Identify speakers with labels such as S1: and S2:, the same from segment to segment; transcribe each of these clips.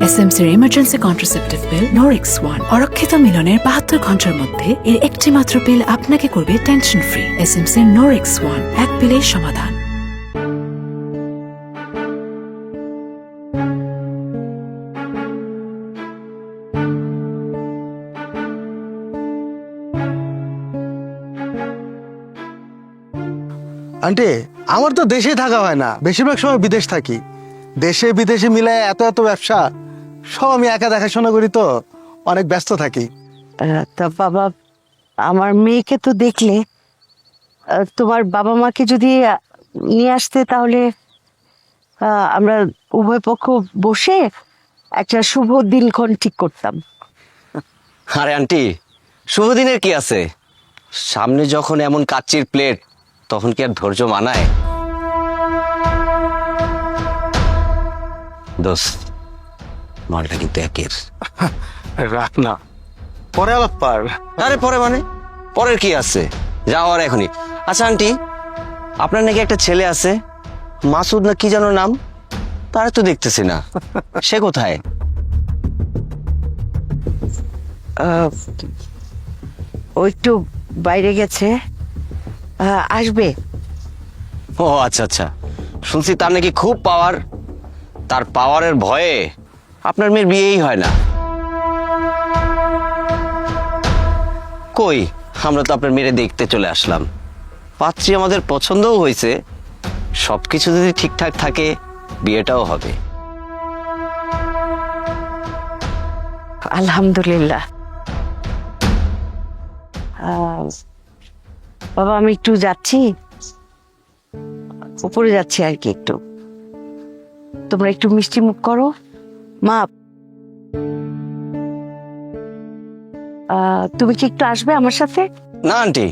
S1: এসএমসির emergency contraceptive pill Norix one অরক্ষিত মিলনের ৭২ ঘন্টার মধ্যে এর একটি মাত্র পিল আপনাকে করবে টেনশন ফ্রি। এসএমসির নরিক্স ওয়ান, এক পিলেই সমাধান।
S2: আন্টি, আমার তো দেশে থাকা হয় না, বেশিরভাগ সময় বিদেশ থাকি। দেশে বিদেশে মিলে এত এত ব্যবসা সব আমি একা দেখাশোনা করি, তো অনেক ব্যস্ত থাকি।
S3: তা বাবা, আমার মেয়েকে তো দেখলে, তোমার বাবা মাকে যদি নিয়ে আসতে তাহলে আমরা উভয় পক্ষ বসে একটা শুভ দিনক্ষণ ঠিক করতাম।
S4: আরে আন্টি, শুভ দিনের কি আছে? সামনে যখন এমন কাচ্চির প্লেট, তখন কি আর ধৈর্য মানায়? দোস্ত, মালটা কিন্তু একের।
S2: রাখ না, পরে আলাপ পার।
S4: আরে পরে মানে পরের কি আছে, যাওয়ার এখনই। আচ্ছা আন্টি, আপনার নাকি একটা ছেলে আছে, মাসুদ না কি যেন নাম? তার তো দেখতেছি না, সে কোথায়?
S3: ও একটু বাইরে গেছে, আসবে।
S4: ও আচ্ছা আচ্ছা, শুনছি তার নাকি খুব পাওয়ার। তার পাওয়ারের ভয়ে আপনার মেয়ের বিয়েই হয় না। কই, আমরা তো আপনার মেয়ে দেখতে চলে আসলাম, পাত্রী আমাদের পছন্দও হয়েছে। সবকিছু যদি ঠিকঠাক থাকে, বিয়েটাও হবে।
S3: আলহামদুলিল্লাহ। বাবা, আমি একটু যাচ্ছি, উপরে যাচ্ছি আর কি। একটু তোমরা একটু মিষ্টি মুখ করো। মা, তুমি কি একটু আসবে আমার সাথে?
S4: না আন্টি,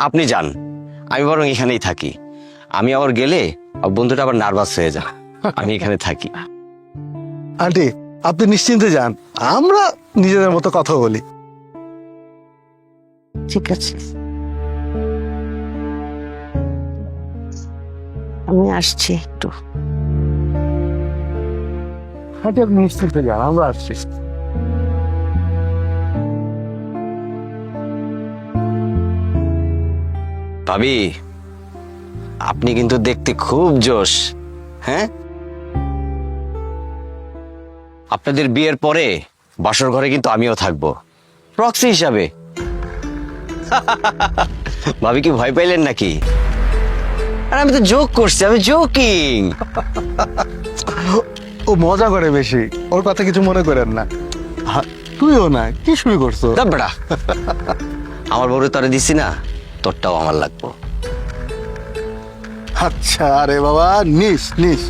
S4: আপনি যান, আমি বরং এখানেই থাকি। আমি আবার গেলে বন্ধুটা আবার নার্ভাস হয়ে যায়, আমি এখানে থাকি।
S2: আন্টি, আপনি নিশ্চিন্তে যান, আমরা নিজেদের মতো কথা বলি।
S3: ঠিক আছে, আমি আসছি একটু।
S2: আন্টি, আপনি নিশ্চিন্তে যান, আমরা আসছি।
S4: ভাবি, আপনি কিন্তু দেখতে খুব জোশ। হ্যাঁ, আপনাদের বিয়ের পরে বাসর ঘরে কিন্তু আমিও থাকবো, প্রক্সি হিসাবে। ভাবি কি ভয় পাইলেন নাকি? আর আমি তো জোক করছি, আমি জোকিং।
S2: ও মজা করে বেশি, ওর কথা কিছু মনে করেন না। তুইও না, কি শুরু করছো?
S4: বেটা, আমার বড় তোরে দিছি না, তোরটাও আমার লাগবো।
S2: আচ্ছা, আরে বাবা, নিস নিস।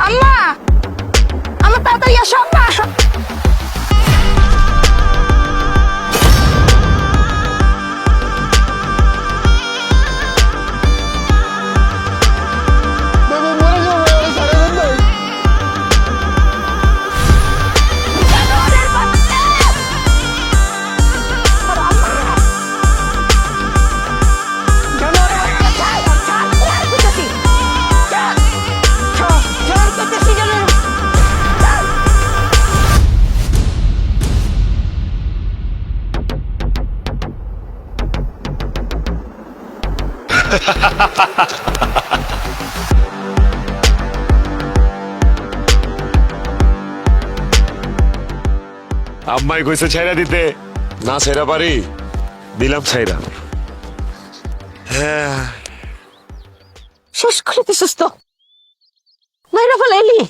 S3: আম্মা, আমার তাড়াতাড়ি আসো, আম্মা আসো।
S5: আম্মাই কইছে ছাইরা দিতে, না ছাইরা পারি, দিলাম ছাইরা। হ্যাঁ,
S3: শেষ করে দিছিস তো, মাইরা ফেলাইলি।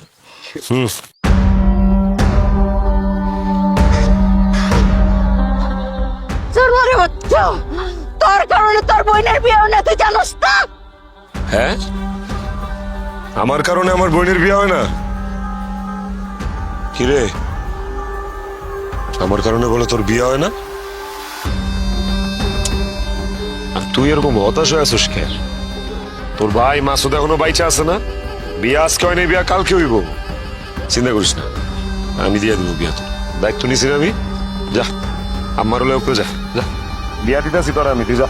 S3: জন্মরে বাচ্চা, তোর কারণে তোর বোনের বিয়ে হয় না, তুই জানোস না?
S5: হ্যাঁ, আমার কারণে আমার বোনের বিয়ে হয় না? কিরে, আমার কারণে বলে তোর বিয়ে হয় না? আর তুই এরকম হতাশ হয়ে আছিস কেন? তোর ভাই মাসুদ এখনো বাইচা আছে না? বিয়ে আজকে হয় না, বিয়া কালকে হইব। চিন্তা করিস না, আমি দিয়ে দিব বিয়া। তোর দায়িত্ব নিছি না আমি। যা, আম্মার হলে উপরে যা, যা বিয়া দিতেছি তোরা, আমি তুই যা।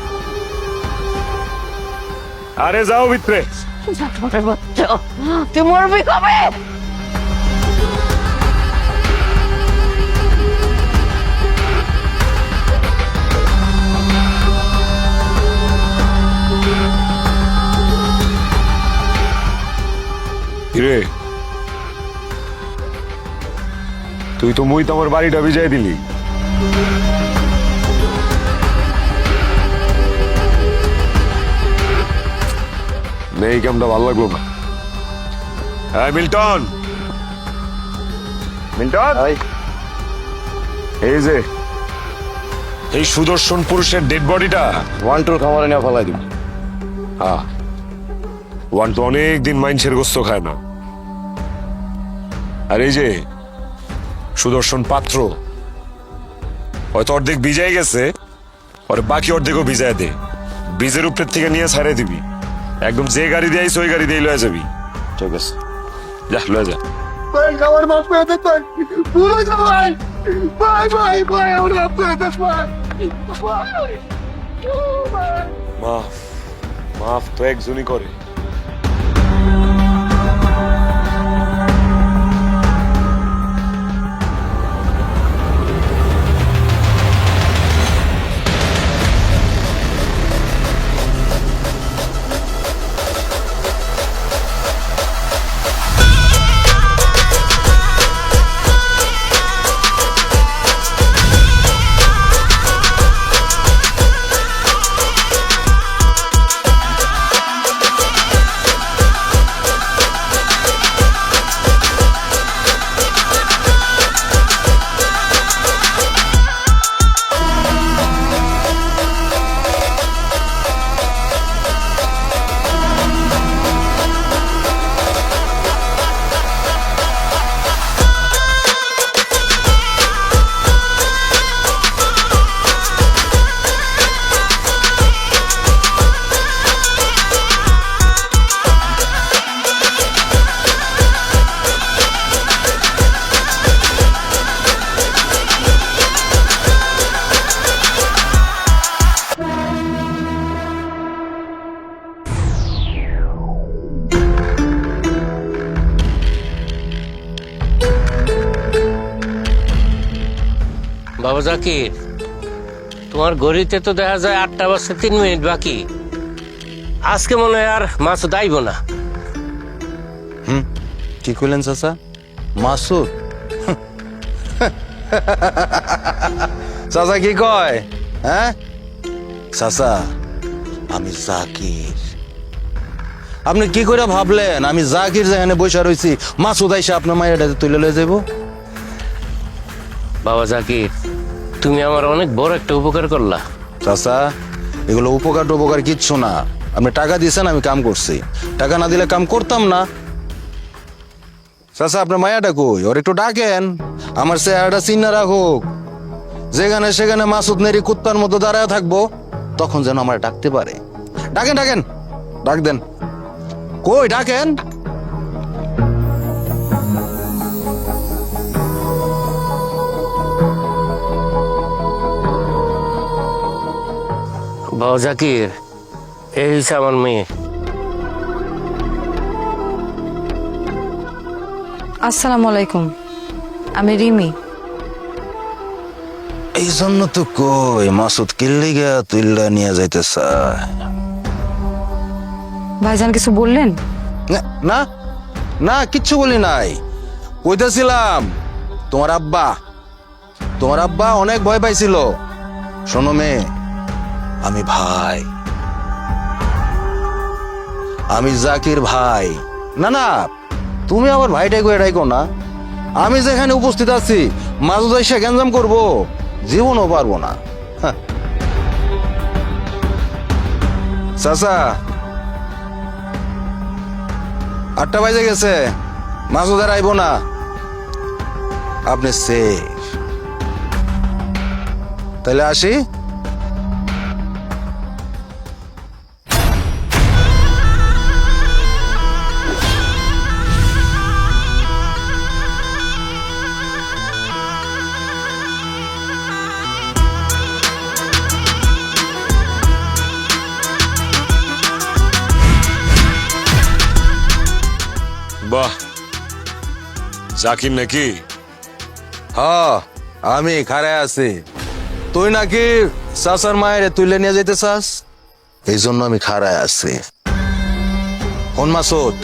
S5: আরে যাও ভিতরে।
S3: তুই মরবি কবে?
S5: কিরে, তুই তো মুই তোমার বাড়িটা ভিজাই দিলি। এই কামটা ভালো লাগলো না। হ্যাঁ মিল্টন, মিল্টন, এই যে এই সুদর্শন পুরুষের ডেড বডিটা ওয়ান্টুর খামারে নিয়ে ফেলাই দিব। হ্যাঁ, ওয়ান্টু অনেক দিন মাইনসের গোস্ত খায় না। আর এই যে সুদর্শন পাত্র, হয়তো অর্ধেক ভিজাই গেছে, আর বাকি অর্ধেকও ভিজায় দে। বীজের উপরের থেকে নিয়ে ছাড়িয়ে দিবি, একদম যে গাড়ি দিয়ে আইস ওই গাড়ি দিয়ে লয়ে যাবি। ঠিক আছে, যা লয়ে যা।
S2: আমার বাপ পেতে ভাই, ভুলে যা ভাই, ভাই ভাই ভাই, আমার বাপ পেতে ভাই।
S5: মাফ, মাফ তো একজনই করে।
S6: বাবা জাকির, তোমার ঘড়িতে তো দেখা যায় 8টা বাজতে 3 মিনিট বাকি। আজকে মনে হয় আর মাসুদ আইব না।
S7: কি কইলেন চাচা? মাসুদ? চাচা কি কয়? হ্যাঁ চাচা, আমি জাকির। আপনি কি করে ভাবলেন আমি জাকির যেখানে বসে রয়েছি মাসুদ আইসা আপনার মায়ের তুলে লয়ে যাবো?
S6: বাবা জাকির, তুমি আমার অনেক বড় একটা উপকার করলা।
S7: চাচা, এগুলো উপকার টুপকার কিচ্ছু না। আপনি টাকা দিয়েছেন, আমি কাম করছি। টাকা না দিলে কাম করতাম না। চাচা, আপনার মায়াটা কই? ওর একটু ডাকেন, আমার চেহারাটা চিন্না রাখুক। যেখানে সেখানে মাসুদ নেরি কুত্তার মতো দাঁড়ায় থাকবো, তখন যেন আমার ডাকতে পারে। ডাকেন ডাকেন, ডাক দেন। কই ডাকেন?
S6: বাবা জাকির, এই হচ্ছে আমার মেয়ে।
S8: আসসালামু আলাইকুম, আমি রিমি।
S7: এই জন্য তো কই মাসুদ কিল্লিগা তুইল্লা নিয়ে যাইতে চায়।
S8: ভাইজান কিছু বললেন?
S7: না না না, কিচ্ছু বলি নাই। কইতেছিলাম তোমার আব্বা অনেক ভয় পাইছিল। শোনো মেয়ে, আমি ভাই, আমি জাকির ভাই। না না, তুমি আমার ভাইটাই কই ডাইকো না। আমি যেখানে উপস্থিত আছি মাসুদ এসে গ্যাঞ্জাম করবো, জীবনও পারবো না। হ্যাঁ। চাচা, 8টা বাজে গেছে, মাসুদ আর আইব না। আপনি সেফ। তাহলে আসি।
S5: জাকির নাকি?
S7: হ আমি খাড়ায় আছি। তুই নাকি চাচার মায়ের তুলে নিয়ে যেতে চাস, এই জন্য আমি খাড়ায় আছি। কোন মাসুদ,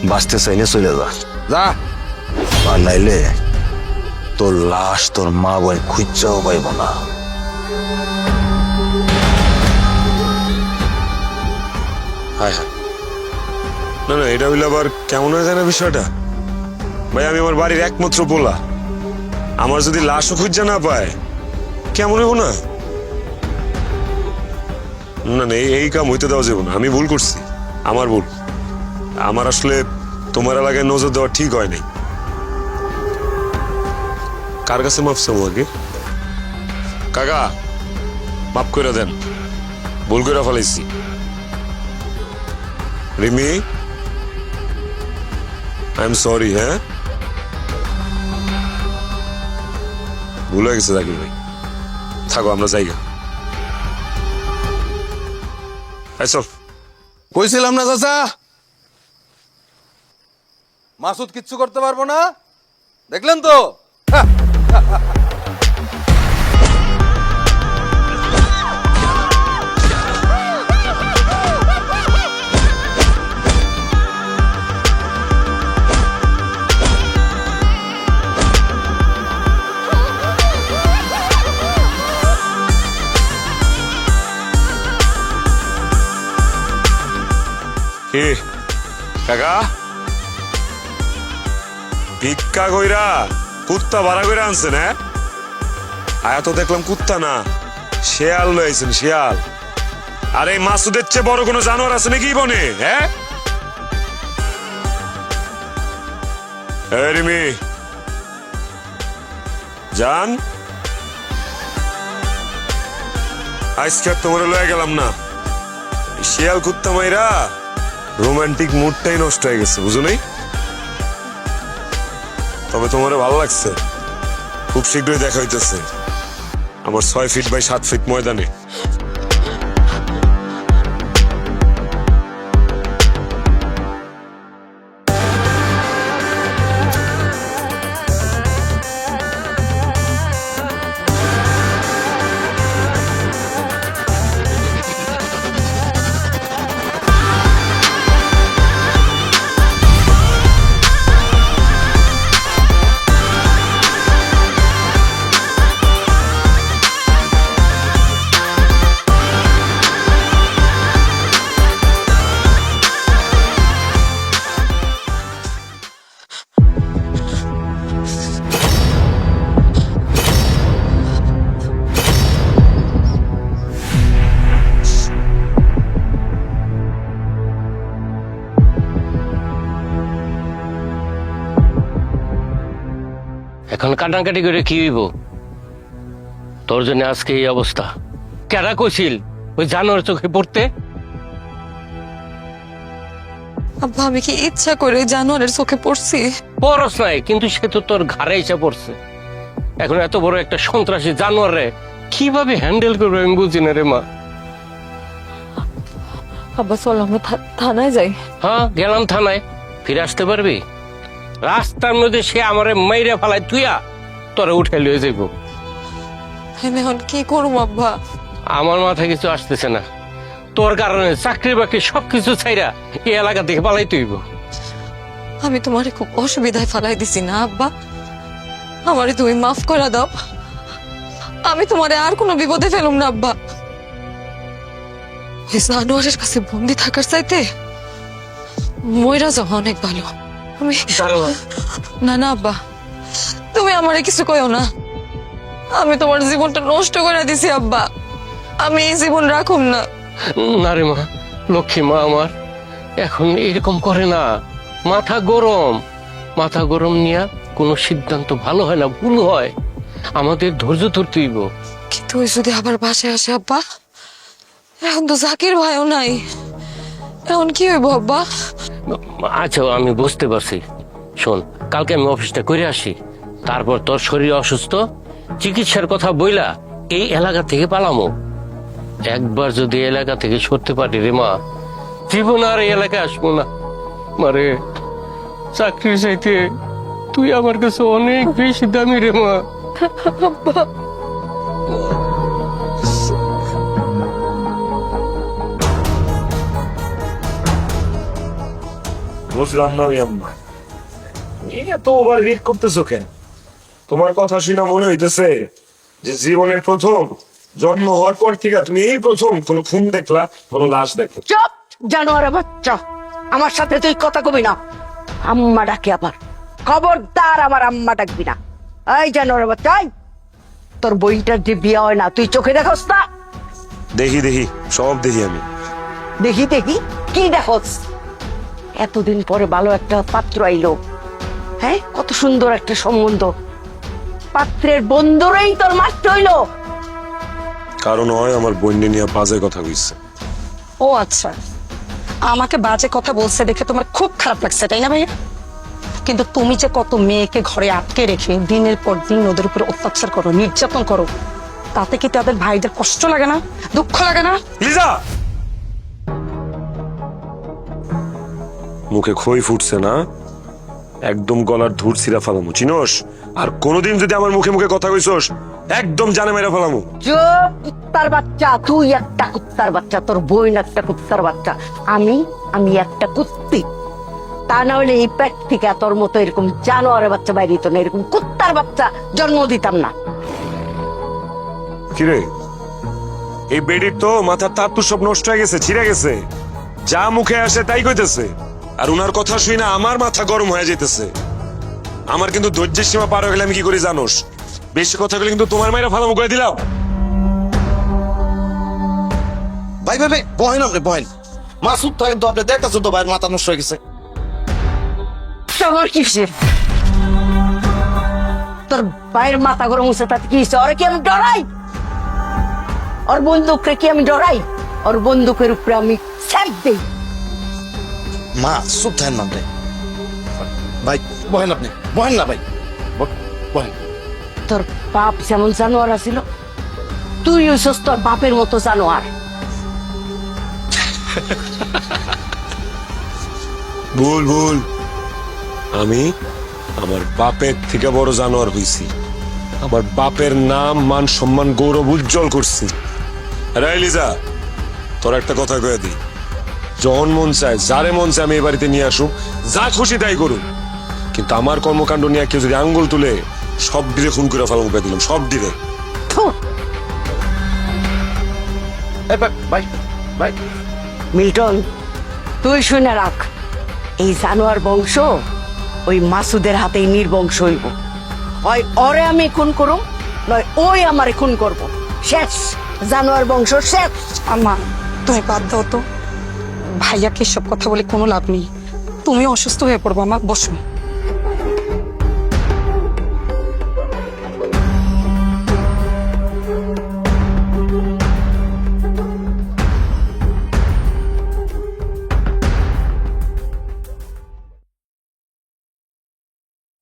S7: বাঁচতে চাইলে চলে যা, যা। আর নাইলে তোর লাশ তোর মা বোন খুঁজাও পাইব না।
S5: হায় হায়, না না, এটা হইলে আবার কেমন হয়ে যায় না বিষয়টা? ভাই আমি আমার বাড়ির একমাত্র পোলা, আমার যদি লাশও খুঁজে না পায় কেমন হইব না? না না, এই কাম হইতে দেওয়া যাবে না। আমি ভুল করছি, আমার ভুল। আমার আসলে তোমার এলাকায় নজর দেওয়া ঠিক হয় নাই। কার কাছে মাফ চাবো আগে? কাকা মাফ করে দেন, ভুল করে ফেলাইছি। Rimi, I am sorry. হ্যাঁ, ভুল হয়ে গেছে জাকির ভাই। থাকো, আমরা যাই। চল।
S7: কইছিলাম না চাচা, মাসুদ কিচ্ছু করতে পারবো না, দেখলেন তো?
S5: কি কাকা, ভিক্ষা কইরা কুত্তা ভাড়া করে আনছেন? হ্যাঁ, আয়া তো দেখলাম কুত্তা না, শেয়াল লইছেন, শেয়াল। আর এই মাসুদের চেয়ে বড় কোনো জানোয়ার আছে নাকি বনে? হ্যাঁ, এই রিমি জান, আজকে তোমার লয়ে গেলাম না। শিয়াল কুত্তা মাইরা রোমান্টিক মুডটাই নষ্ট হয়ে গেছে, বুঝো নাই? তবে তোমার ভালো লাগছে, খুব শীঘ্রই দেখা হইতেছে আমার 6 ফিট বাই 7 ফিট ময়দানে।
S6: এখন কাটাকাটি করে কি হইব? তোর জন্য আজকে এই অবস্থা। কেডা কইছিল ওই জানোয়ার চোখে পড়তে?
S8: আব্বা আমি কি ইচ্ছা করে জানোয়ারের চোখে পড়ছি?
S6: পরস নাই, কিন্তু সে তো তোর ঘাড়ে এসে পড়ছে। এখন এত বড় একটা সন্ত্রাসী জানোয়ারে কিভাবে হ্যান্ডেল করবে আমি বুঝি না রে মা।
S8: আব্বা চল আমরা থানায় যাই।
S6: হ্যাঁ গেলাম থানায়, ফিরে আসতে পারবি? রাস্তার মধ্যে সে আমারে মাইরে ফেলায় তুইয়া তোরে উঠে লিয়ে যাইব।
S8: আমি এখন কি করবো আব্বা?
S6: আমার মাথায় কিছু আসতেছে না। তোর কারণে চাকরি বাকরি সবকিছু ছাইরা এই এলাকা থেকে পালাই তুইব।
S8: আমি তোমারে খুব অসুবিধায় ফেলাই দিছি না আব্বা? আমারে তুমি মাফ করে দাও, আমি তোমারে আর কোনো বিপদে ফেলুম না আব্বা। ওই জানোয়ারের কাছে বন্দি থাকার চাইতে মইরা যাওয়া অনেক ভালো। আমি না না আব্বা, তুমি আমারে কিছু কইও না। আমি তোমার জীবনটা নষ্ট করে দিছি আব্বা, আমি এই জীবন রাখুম না।
S6: না রে মা, লক্ষ্মী মা আমার এখন এরকম করে না। মাথা গরম, মাথা গরম নিয়া কোনো সিদ্ধান্ত ভালো হয় না, ভুল হয়। আমাদের ধৈর্য ধরতে হইব।
S8: কিন্তু ওই যদি আবার বাসায় আসে আব্বা, এখন তো জাকির ভাইও নাই, এখন কি হইব আব্বা?
S6: আচ্ছা আমি বুঝতে পারছি। শোন, কালকে আমি অফিসটা করে আসি, তারপর তোর শরীর অসুস্থ, চিকিৎসার কথা বইলা এই এলাকা থেকে পালামো। একবার যদি এলাকা থেকে সরতে পারি রে মা, জীবন আর এই এলাকায় আসবো না। মারে চাকরি চাইতে তুই আমার কাছে অনেক বেশি দামি রে মা।
S5: বুঝলাম না আমি আম্মা, এত ওভার রিড করতেছো কেন? তোমার কথা শুনে মনে হইতেছে যে জীবনের প্রথম জন্ম হওয়ার পর থেকে তুমি এই প্রথম কোনো খুন দেখলা, কোনো লাশ দেখো।
S3: চুপ জানোয়ারের বাচ্চা, আমার সাথে তুই কথা কবি না। আম্মা ডাকে আবার, খবরদার আমার আম্মা ডাকবি না। এই জানোয়ারের বাচ্চা, এই, তোর বইটার যে বিয়ে হয় না তুই চোখে দেখোস না?
S5: দেখি দেখি, সব দেখি আমি।
S3: দেখি দেখি কি দেখোস? এতদিন পরে ভালো একটা পাত্র আইলো, হ্যাঁ, কত সুন্দর একটা সম্বন্ধ, পাত্রের বন্ধুরেই তোর মারতে হইলো।
S5: কারণ হয় আমার বন্যে নিয়ে বাজে কথা কইছে।
S8: ও আচ্ছা, আমাকে বাজে কথা বলছে দেখে তোমার খুব খারাপ লাগছে তাই না ভাইয়া? কিন্তু তুমি যে কত মেয়েকে ঘরে আটকে রেখে দিনের পর দিন ওদের উপর অত্যাচার করো, নির্যাতন করো, তাতে কি তাদের ভাইদের কষ্ট লাগে না, দুঃখ লাগে না?
S5: লিজা, মুখে খই ফুটছে না, একদম গলার ধূর ছিঁড়া ফেলামু, চিনোস? আর কোনোদিন যদি আমার মুখে মুখে কথা কইছস একদম জানে মেরা ফেলামু।
S3: চুপ কুত্তার বাচ্চা, তুই একটা কুত্তার বাচ্চা, তোর বোন একটা কুত্তার বাচ্চা, আমি একটা কুত্তি। তা না হলে এই পেট থেকে তোর মতো এরকম জানোয়ারের বাচ্চা বাইরে হতো না, এরকম কুত্তার বাচ্চা জন্ম দিতাম না।
S5: কিরে, এই বেডির তো মাথার তার তো সব নষ্ট হয়ে গেছে, ছিঁড়ে গেছে, যা মুখে আসে তাই কইতেছে। আর উনার কথা শুই না আমার মাথা গরম হয়ে যেতেছে। আমার কিন্তু ধৈর্যের সীমা পার হয়ে গেলে আমি কি করি জানোস? বেশি কথা বলে কিন্তু তোমার মায়েরা ফালামু করে দিলাম।
S7: ভাই ভাই ভাই, বহেন আপনি বহেন। মাসুদ তো একদম আপনি দেখতেছো তো ভাইয়ের মাথা নষ্ট হয়ে গেছে।
S3: আমার কিসের? তোর ভাইয়ের মাথা গরম হচ্ছে তাতে কি হচ্ছে? ওরে কি আমি ডরাই? ওর বন্দুকরে কি আমি ডরাই? ওর বন্দুকের উপরে আমি ছ্যাপ দিই।
S7: মা চুপ থাকেন না আপনি। ভাই বহেন আপনি, বহেন না ভাই, বহেন।
S3: তোর বাপ যেমন জানোয়ার আছিল, তুই হইছস তোর বাপের মতো জানোয়ার।
S5: ভুল ভুল, আমি আমার বাপের থেকে বড় জানোয়ার হইছি। আমার বাপের নাম মান সম্মান গৌরব উজ্জ্বল করছি। আরে লিজা, তোর একটা কথা কয়ে দিই, যখন মন চায় যারে মন চায় আমি এই বাড়িতে নিয়ে আসুম, যা খুশি তাই করুন, কিন্তু আমার কর্মকাণ্ড নিয়ে কেউ যদি আঙ্গুল তুলে সব দিলে খুন করে ফেলা মুখে দিলাম, সব দিলে।
S3: থু।
S7: ভাই ভাই,
S3: মিল্টন, তুই শুনে রাখ, এই জানোয়ার বংশ ওই মাসুদের হাতেই নির্বংশ হইব। হয় ওরে আমি খুন করুম, নয় ওই আমারে খুন করব। শেষ, জানোয়ার বংশ শেষ।
S8: আম্মা তুমি বাদ দাও তো, ভাইয়াকে সব কথা বলে কোনো লাভ নেই। তুমি অসুস্থ হয়ে পড়বো, আমা বসো।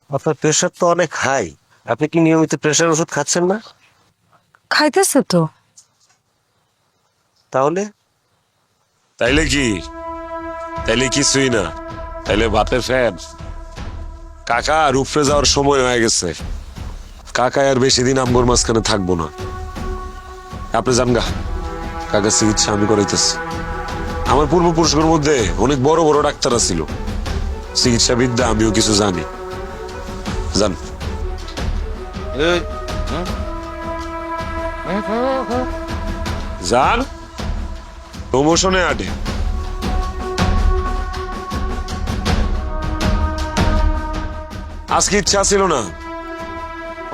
S4: আপনার প্রেশার তো অনেক হাই, আপনি কি নিয়মিত প্রেশার ওষুধ খাচ্ছেন না?
S8: খাইতেছে তো।
S4: তাহলে
S5: তাইলে কি? তাইলে কিছুই না, তাইলে বাতের ফ্যান। কাকা আর উপরে যাওয়ার সময় হয়ে গেছে। কাকা আর বেশি দিন আমগোর মাঝখানে থাকবো না। আপনি যান গা, কাকার চিকিৎসা আমি করাইতেছি। আমার পূর্বপুরুষের মধ্যে অনেক বড় বড় ডাক্তার ছিল, চিকিৎসা বিদ্যা আমিও কিছু জানি। যান। যান, প্রমোশনে আটে। আজকে ইচ্ছা ছিল না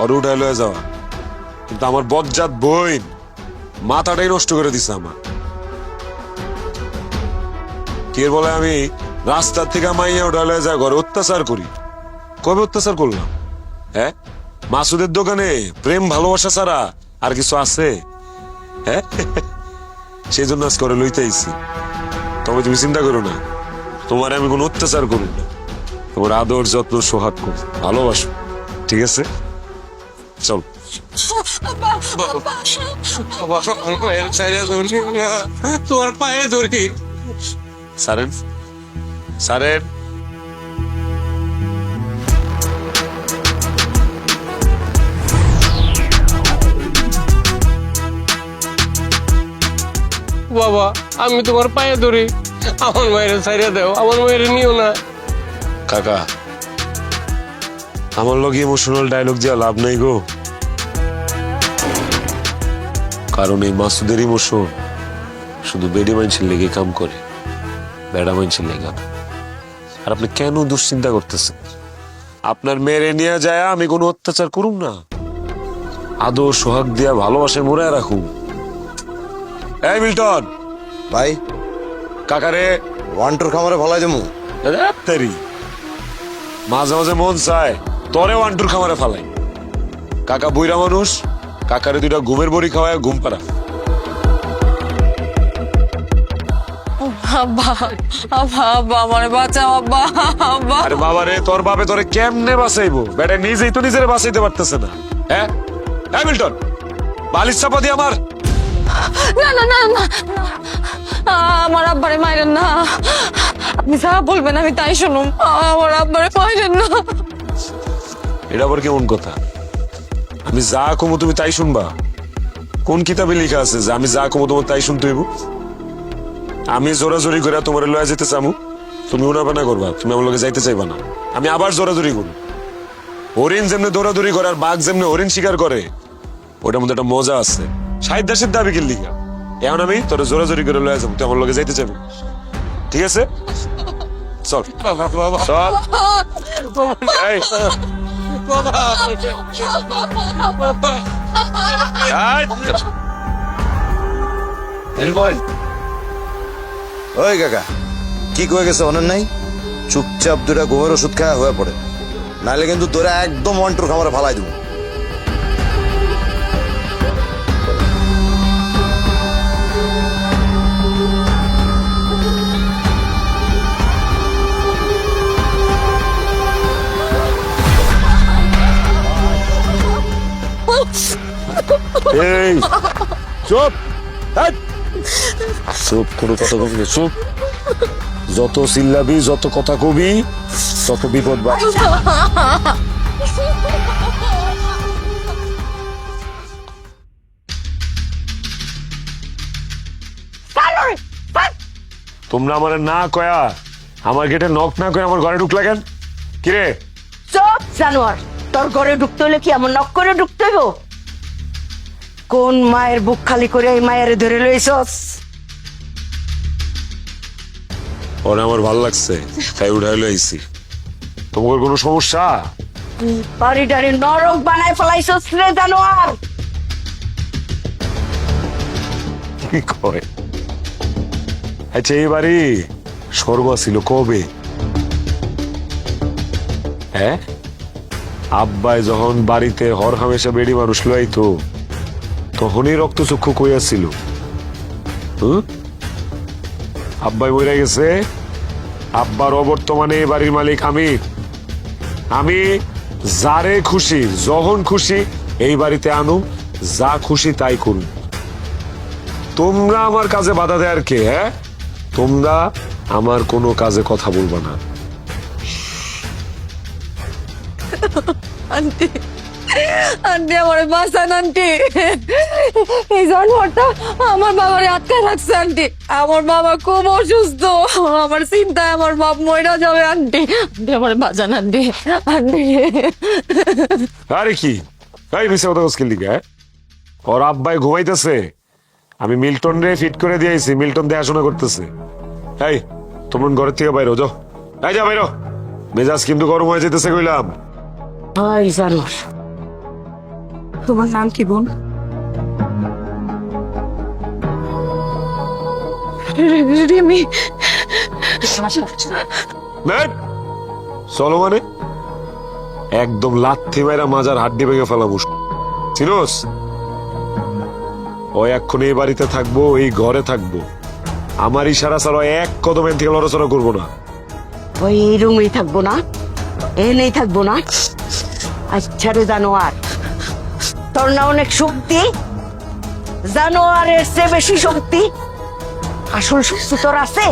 S5: ওর উঠায় লয়ে যাওয়া, কিন্তু আমার বজ্জাত বইন মাথাটাই নষ্ট করে দিছে আমার। কে বলে আমি রাস্তার থেকে মাইয়া উঠায় লয়ে যায় ঘরে অত্যাচার করি? কবে অত্যাচার করলাম? হ্যাঁ, মাসুদের দোকানে প্রেম ভালোবাসা ছাড়া আর কিছু আছে? হ্যাঁ, সেই জন্য আজ করে লইতে আইছি। তবে তুমি চিন্তা করো না, তোমার আমি কোনো অত্যাচার করব না, তোমার আদর যত্ন সোহাগ করব, ভালোবাসো, ঠিক আছে? চল।
S6: তোমার পায়ে ধরি।
S5: সারেন, সারেন।
S6: বাবা, আমি তোমার পায়ে ধরি, আমার মায়ের ছাইরা দাও, আমার মায়ের নিও না।
S5: কাকা, আমার লগে ইমোশনাল ডায়লগ দিয়া লাভ নাই গো, কারণ এই মাসুদের ইমোশন শুধু বেডি মানুষের লেগে কাম করে, বেড়া মানুষের লেগে না। আর আপনি কেন দুশ্চিন্তা করতেছেন? আপনার মেয়েরে নিয়ে যায় আমি কোনো অত্যাচার করুম না, আদর সোহাগ দিয়া ভালোবাসায় মোড়ায় রাখুন। এই মিল্টন
S7: ভাই
S5: কাকারে
S7: ওয়ান্টুর খামারে ভালাই দেবো।
S5: তেরি মাঝে মাঝে মন চায় তরে ওয়ান্টুর খামারে ফালাই। কাকা বুইরা মানুষ, কাকারে দুইটা ঘুমের বড়ি খাওয়ায় ঘুম পাড়া।
S8: আব্বা আব্বা আব্বা আমারে বাঁচাও আব্বা আব্বা।
S5: আরে বাবা রে, তোর বাপে তোরে কেমনে বাঁচাইবো? বেটা নিজেই তো নিজের বাঁচাইতে পারতেছে না। হ্যাঁ মিল্টন, বালিশ চাপা দিয়ে আমার।
S8: না না না না না। আমার আব্বারে মাইরেন না, আপনি যা বলবেন আমি তাই শুনুম। আমার আব্বারে মাইরেন না।
S5: এটা আবার কেমন কথা? আমি যা কমু তুমি তাই শুনবা? কোন কিতাবে লেখা আছে যে আমি যা কমু তোমার তাই শুনতে হইব? আমি জোরাজোরি করে তোমার লয়া যেতে চামু, তুমি উনাবানা করবা, তুমি আমার লগে যাইতে চাইবা না। আমি আবার জোরাজোরি করব। হরিণ যেমনি দৌড়াদৌড়ি করে আর বাঘ যেমনি হরিণ শিকার করে, ওটার মধ্যে একটা মজা আছে। সাহিত্যের সিদ্ধ আবিকের লিখা। এখন আমি তোর জোরাজোরি করে লয়া যাবো, তুই আমার লগে যাইতে চাইবি, ঠিক আছে? চল চল। এই,
S7: ওই কাকা, কি কয়ে গেছে অনেক নাই? চুপচাপ দুটা ঘুমের ওষুধ খাওয়া হয়ে পড়ে, নাহলে কিন্তু তোরা একদম ওয়ান্টুর খামারে ফালাই দেবো।
S5: এই চুপ, এই, চুপ, কোনো কথা কবি না, চুপ। যত চিল্লাবি, যত কথা কবি, তত বিপদ বাড়বে। তোমরা আমার না কয়া, আমার গেটে নক না করে আমার ঘরে ঢুকলা কেন? কিরে
S3: চুপ জানোয়ার, তোর ঘরে ঢুকতে হলে কি এমন নক করে ঢুকতে হইব? কোন মায়ের বুক খালি করে এই মায়ের ধরে লইছস?
S5: ওরে আমার ভাল লাগছে তাই উঠাইলো আইছি। তোমার কোনো সমস্যা?
S3: বাড়িটারে নরক বানায় ফেলাইছস রে জানোয়ার।
S5: কি কয়? আচ্ছা এই বাড়ি স্বর্গ ছিল কবে? হ্যাঁ, আব্বাই যখন বাড়িতে হর হামেশা বেড়ি মানুষ লইতো তখনই রক্তচক্ষু কইয়াছিল। আব্বাই মরে গেছে, আব্বার অবর্তমানে এই বাড়ির মালিক আমি। আমি যারে খুশি যখন খুশি এই বাড়িতে আনু, যা খুশি তাই করুন। তোমরা আমার কাজে বাধা দেয়ার কে? হ্যাঁ, তোমরা আমার কোনো কাজে কথা বলবা না।
S8: আন্টি আন্টি আমারে বাঁচান আন্টি, এই জানোয়ারটা আমার বাবারে আটকায় রাখছে আন্টি। আমার বাবা খুব অসুস্থ, আমার চিন্তায় আমার বাপ মইরা যাবে আন্টি। আন্টি আমারে বাঁচান আন্টি, আন্টি।
S5: আরে কি এই মিশে কথা মুশকিল দিকে? ওর আব্বাই ঘুমাইতেছে, আমি মিল্টন রে ফিট করে দিয়েছি, মিল্টন দেখাশোনা করতেছে। এই তোমরা ঘরের থেকে বাইরে যাও, এই যা বাইরো, মেজাজ কিন্তু গরম হয়ে যেতেছে কইলাম।
S3: ভাই জানোয়ার,
S1: তোমার নাম কি বোন?
S8: রিমি।
S5: চলো মানে একদম লাথি মাইরা মাজার হাড্ডি ভেঙে ফেলাবো, চিনোস? ও এক্ষুনি এই বাড়িতে থাকবো, এই ঘরে থাকবো, আমার ইশারা ছাড়া এক কদম এর থেকে লড়াচড়া করবো না।
S3: ওই এই রুমেই থাকবো না, এনেই থাকবো না। আচ্ছা রে জানোয়ার, তোর না অনেক শক্তি, জানোয়ারের চেয়ে বেশি শক্তি। আসল শক্তি তোর আছে,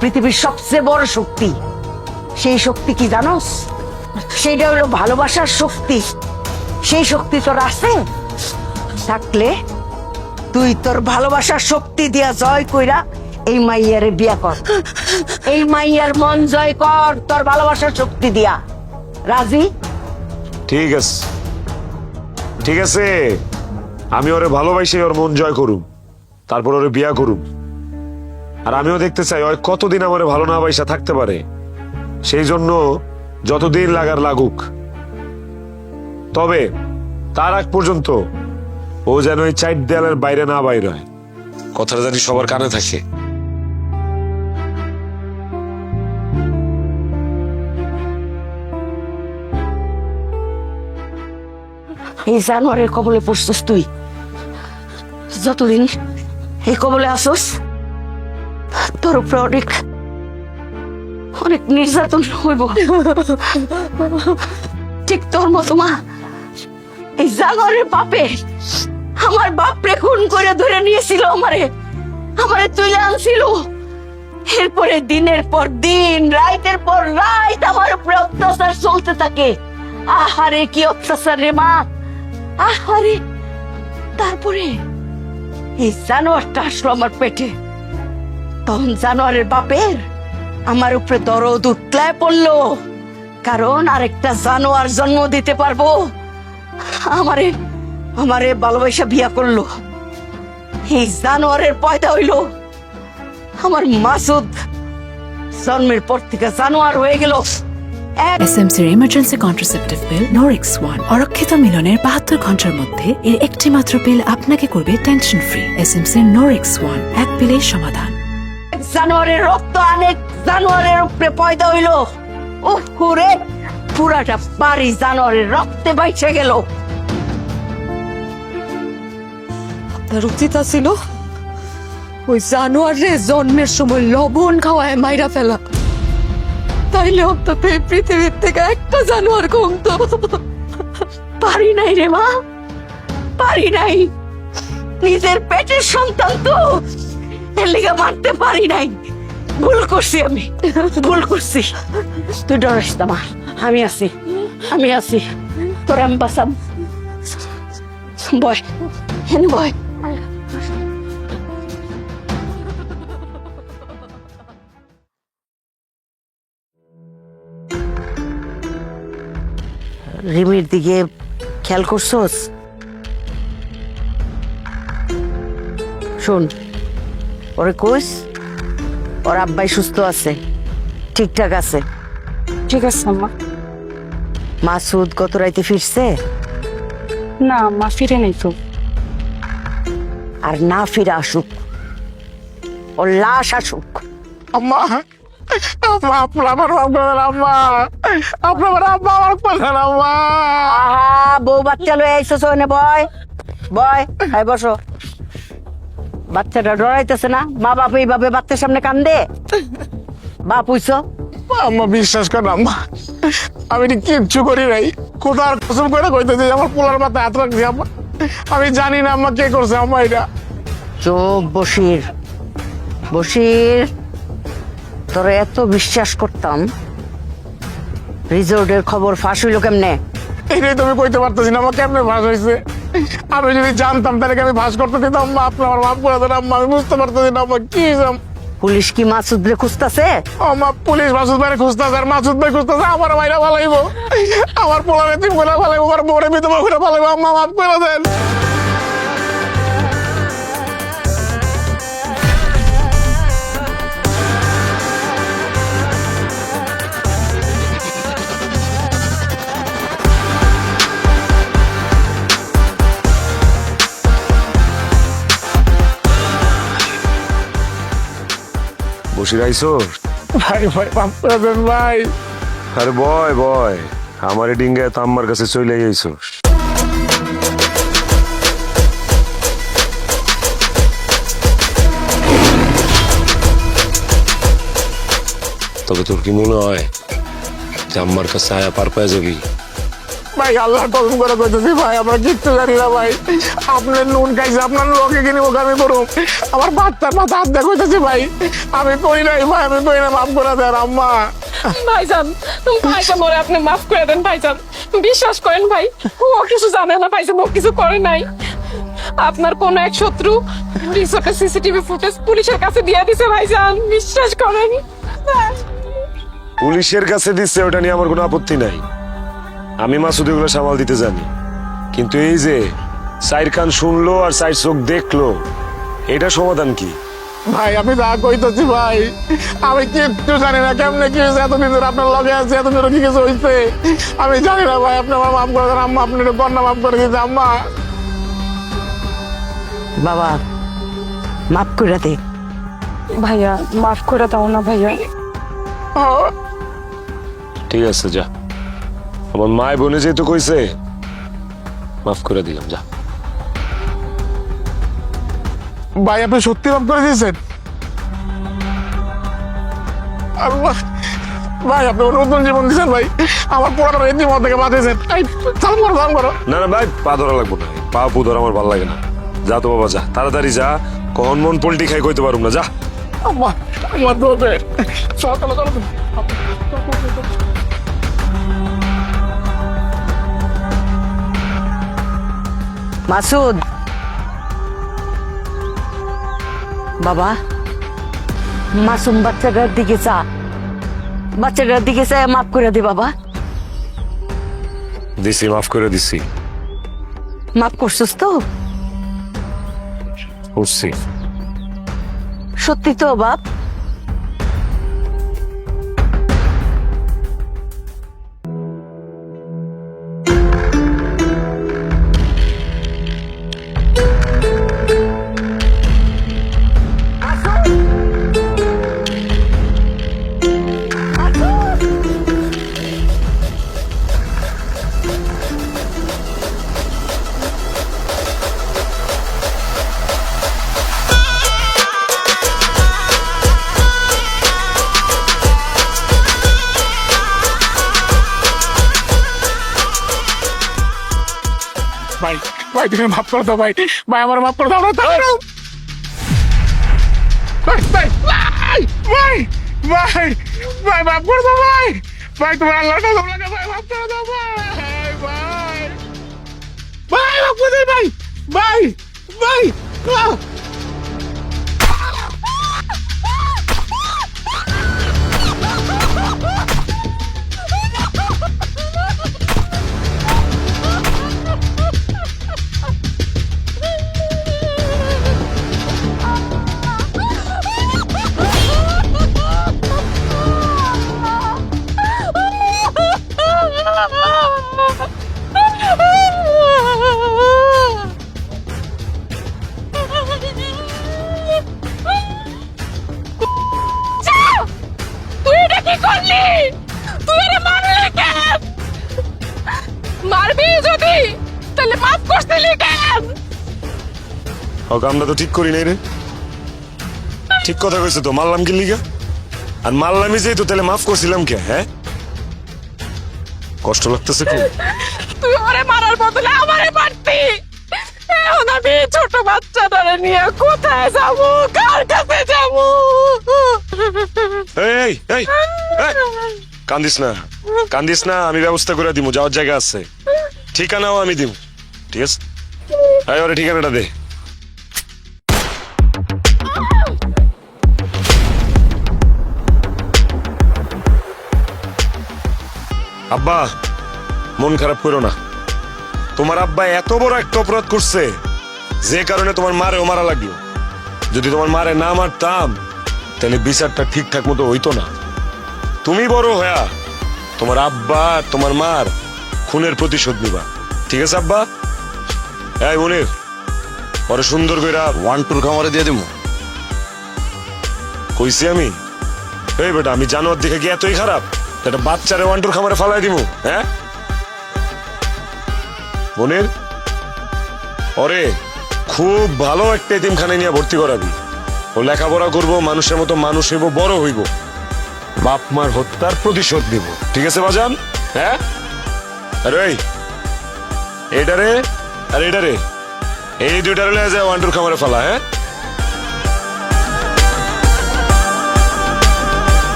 S3: পৃথিবীর সবচেয়ে বড় শক্তি। সেই শক্তি কি জানোস? সেইটা হলো ভালোবাসার শক্তি। সেই শক্তি তোর আছে, থাকলে তুই তোর ভালোবাসার শক্তি দিয়া জয় কইরা এই মাইয়ারে বিয়া কর। এই মাইয়ার মন জয় কর তোর ভালোবাসার শক্তি দিয়া। রাজি?
S5: ঠিক আছে, ঠিক আছে, আমি ওরে ভালোবাসি, ওর মন জয় করুম, তারপর ওরে বিয়া করুম। আর আমিও দেখতে চাই ওই কতদিন আমারে ভালো না বাইসা থাকতে পারে, সেই জন্য যতদিন লাগার লাগুক। তবে তার আগ পর্যন্ত ও যেন এই 4 দেয়ালের বাইরে না বাইর হয়, কথাটা জানি সবার কানে থাকে।
S3: এই জানোয়ারের কবলে পড়ছিস তুই। যতদিন এই কবলে আসস তোর উপরে অনেক অনেক নির্যাতন হইব। ঠিক তোর মতো মা এই জানোয়ারের বাপে আমার বাপরে খুন করে ধরে নিয়েছিল, আমারে তুলে আনছিল। এরপরে দিনের পর দিন রাতের পর রাত আমার উপরে অত্যাচার চলতে থাকে। আহারে কি অত্যাচার রে মা, আহারে। তারপরে এই জানোয়ারটা আসলো আমার পেটে, তখন জানোয়ারের বাপের আমার উপরে দরদ উতলায় পড়লো, কারণ আরেকটা জানোয়ার জন্ম দিতে পারবো। আমারে ভালোবাসা বিয়া করলো। এই জানোয়ারের পয়দা হইলো আমার মাসুদ। জন্মের পর থেকে জানোয়ার হয়ে গেল।
S1: এসএমসির emergency contraceptive pill Norix one অরক্ষিত মিলনের 72 ঘন্টার মধ্যে এর একটি মাত্র পিল আপনাকে করবে টেনশন ফ্রি। এসএমসির নরিক্স ওয়ান, এক পিলেই সমাধান।
S3: জানোয়ারের রক্ত অনেক জানোয়ারের উপরে পয়দা হইল। ওরে পুরাটা বাড়ি জানোয়ারের রক্তে বাইচে গেল।
S8: আপনার উচিত ছিল ওই জানোয়ারে জন্মের সময় লবণ খাওয়ায় মাইরা ফেলা, তাইলে অন্তত এই পৃথিবীর থেকে একটা জানোয়ার কমতো।
S3: পারি নাই রে মা, পারি নাই। নিজের পেটের সন্তান তো, এর লিগে মারতে পারি নাই। ভুল করছি, আমি ভুল করছি। তুই ডরিস না মা, আমি আছি তোর আমি বাঁচাম। বয় হেন বয়। রিমির দিকে খেয়াল করছোস? শোন, ওরে কইস ওর আব্বাই সুস্থ আছে, ঠিকঠাক আছে।
S9: ঠিক আছে আম্মা।
S3: মাসুদ গত রাইতে ফিরছে?
S9: না আম্মা, ফিরে নেই তো।
S3: আর না ফিরে আসুক, ওর লাশ আসুক।
S2: আম্মা, আম্মা আপনার আমার আম্মা, আপনার আম্মা আমার কোথায় আম্মা?
S3: আহা, বউ বাচ্চা লয়ে আইসো সোনে, বয় বয়, হাই বসো। বাচ্চাটা ডরাইতেছে না? মা বাপ এইভাবে বাচ্চার সামনে কান্দে? বাপ হইছো?
S2: আম্মা বিশ্বাস করেন আম্মা, আমি কিচ্ছু করি নাই। কোথার কসম করে কইতেছি আমার পোলার মাথায় হাত রাখছি আম্মা। আমি জানি না আম্মা কে করছে আম্মা এটা।
S3: চোখ বসির, বসির তোর এত বিশ্বাস করতাম, রিজোর্টের খবর ফাঁস হইলো কেমনে?
S2: এইটাই তো আমি কইতে পারতেছি না আম্মা, কেমনে ভাস হয়েছে। আমি যদি জানতাম তাহলে কি আমি ভাস করতে দিতাম আম্মা? আপনি আমার মাফ করে দেন আম্মা, আমি বুঝতে পারতেছি না আম্মা কি হয়েছে।
S3: পুলিশ কি মাসুদ রে খুঁজতেছে?
S2: আম্মা পুলিশ মাসুদ ভাই খুঁজতেছে, আর মাসুদ ভাই খুঁজতেছে আমার মাইরা ভালাইব, আমার পোলার এতিম করে ভালাইব, আমার বউরে বিধবা করে ভালাইব। আম্মা মাফ করে দেন।
S5: বসে রাইছো?
S2: ভাই ভাই মাফ করে দেন ভাই।
S5: আরে বয় বয়, আমারে ডিঙ্গায় তো আম্মার কাছে চলে যাইছো। তবে তোর কি মনে হয় যে আম্মার কাছে আয়া পার পায়ে যাবি?
S2: ভাই আল্লাহর কসম করে কইতেছি ভাই, আমরা কিচ্ছু জানি না ভাই। আপনার নুন খাইছে, আপনার লোকে কিনে ওকে আমি করুম। আমার বাচ্চার মাথা হাত দিয়ে কইতেছি ভাই, আমি করি নাই ভাই, আমি করি না, মাফ করে দেন আম্মা।
S9: ভাইজান, ভাইজান ওরে আপনি মাফ করে দেন ভাইজান, বিশ্বাস করেন ভাই, ও কিছু জানে না ভাইজান, ও কিছু করে নাই। আপনার কোন এক শত্রু রিসোর্টের সিসিটিভি ফুটেজ পুলিশের কাছে দিয়ে দিছে ভাইজান, বিশ্বাস করেন।
S5: পুলিশের কাছে দিচ্ছে ওটা নিয়ে আমার কোনো আপত্তি নাই, আমি মাসুদ এগুলো সামাল দিতে জানি। কিন্তু এই যে সাইর কান শুনলো আর সাইর চোখ দেখলো, এটা সমাধান কি?
S2: ভাই আমি যা কইতেছি ভাই, আমি কিচ্ছু জানি না কেমনে কি হয়েছে, এতদিন ধরে আপনার লগে আছে, এতদিন ধরে কি কিছু হয়েছে আমি জানি না ভাই। আপনি আমার মাফ করে দেন আম্মা, আপনি একটু কন্যা মাফ করে দিতে আম্মা।
S3: বাবা মাফ করে দে।
S9: ভাইয়া মাফ করে দাও না ভাইয়া।
S5: ঠিক আছে যা, আমার মায় বোনে যেহেতু কইছে মাফ করে দিলাম, যা।
S2: ভাই আপনি সত্যি মাফ করে দিয়েছেন? আল্লাহ, ভাই আপনি আমার নতুন জীবন দিয়েছেন ভাই, আমার পুরানো রীতিমত থেকে বাঁচিয়েছেন। সালাম করো, সালাম করো।
S5: না না ভাই, পা ধরা লাগবো না, পা পু ধরা আমার ভালো লাগে না। যা তো বাবা, যা তাড়াতাড়ি যা, কখন মন পোল্ট্রি খাই কইতে পারুম না, যা।
S2: আম্মা আমার দোষে চলো চলো চলো।
S3: মাসুদ বাবা, মাসুম বাচ্চাটার দিকে চা, বাচ্চাটার দিকে চা, মাফ করে দে বাবা।
S5: দিছি, মাফ করে দিছি।
S3: মাফ করছিস তো?
S5: বুঝছি।
S3: সত্যি তো বাপ?
S2: ভাই ভাই তুমি মাফ করে দাও ভাই, ভাই আমার মাফ করে দাও না। ভাই ভাই ভাই ভাই ভাই ভাই মাফ করে দাও ভাই, ভাই তোমার আল্লাহর কসম লাগে ভাই, মাফ করে দাও ভাই, ভাই ভাই মাফ করে দাও ভাই, ভাই ভাই
S9: তুই এটা কি করলি? তুই এটা মারলি কেন? মারবি যদি, তাহলে মাফ করছিলি কেন?
S5: ও কামটা তো ঠিক করি নাই রে। ঠিক কথা কইছে তো, মারলাম কি লিগা? আর মারলামই যেহেতু, তাহলে মাফ করছিলাম কে? হ্যাঁ, কষ্ট লাগতেছে খুব।
S9: তুই ওরে মারার বদলে আমারে মারতি। এখন আমি ছোট বাচ্চাটারে নিয়ে কোথায় যাব, কার কাছে যাব?
S5: এই এই এই, কান্দিস না, কান্দিস না, আমি ব্যবস্থা করে দিব, যাওয়ার জায়গা আছে, ঠিকানাও আমি দিব, ঠিক আছে? এই ওরে ঠিকানাটা দে। আব্বা মন খারাপ করো না, তোমার আব্বা এত বড় একটা অপরাধ করছে যে কারণে তোমার মারেও মারা লাগলো। যদি তোমার মারে না মারতাম তাহলে বিচারটা ঠিকঠাক মতো হইতো না। তুমি বড় হয়া তোমার আব্বা আর তোমার মার খুনের প্রতিশোধ নিবা, ঠিক আছে আব্বা? এই মনির, পরে সুন্দর কইরা
S7: 1-2 খামারে দিয়ে দিব।
S5: কইছি আমি? এই বেটা, আমি জানোয়ার দেখে কি এতই খারাপ? একটা বাচ্চারে 1-2 খামারে ফালাই দিব? হ্যাঁ মনির, ওরে খুব ভালো একটা এতিমখানায় নিয়ে ভর্তি করাবি। ও লেখাপড়া করবো, মানুষের মতো মানুষ হইব, বড় হইব, বাপ মার হত্যার প্রতিশোধ নিব, ঠিক আছে বাজান? হ্যাঁ, আরে এইটারে আর এইটারে, এই দুইটারে লয়ে যায় 1-2 খামারে ফালা। হ্যাঁ,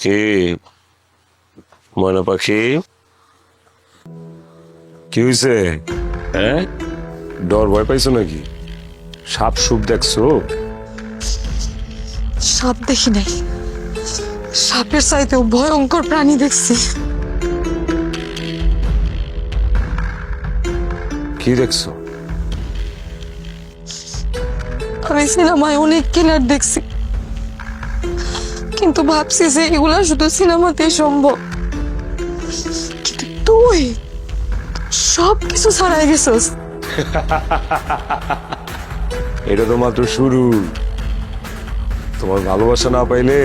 S5: কি ময়না পাখি, কি হয়েছে? হ্যাঁ, ডর ভয় পাইছো নাকি? সাপ সুপ দেখছো?
S8: সাপ দেখি নাই, সাপের চাইতেও ভয়ঙ্কর প্রাণী দেখছি।
S5: কি দেখছো?
S8: আমি সিনেমায় অনেক কিলার দেখছি, কিন্তু ভাবছি যে এগুলা শুধু সিনেমাতেই সম্ভব। কিন্তু তুই সব কিছু ছাড়াই গেছিস।
S5: এটা তো মাত্র শুরু। তোমার ভালোবাসা না পাইলে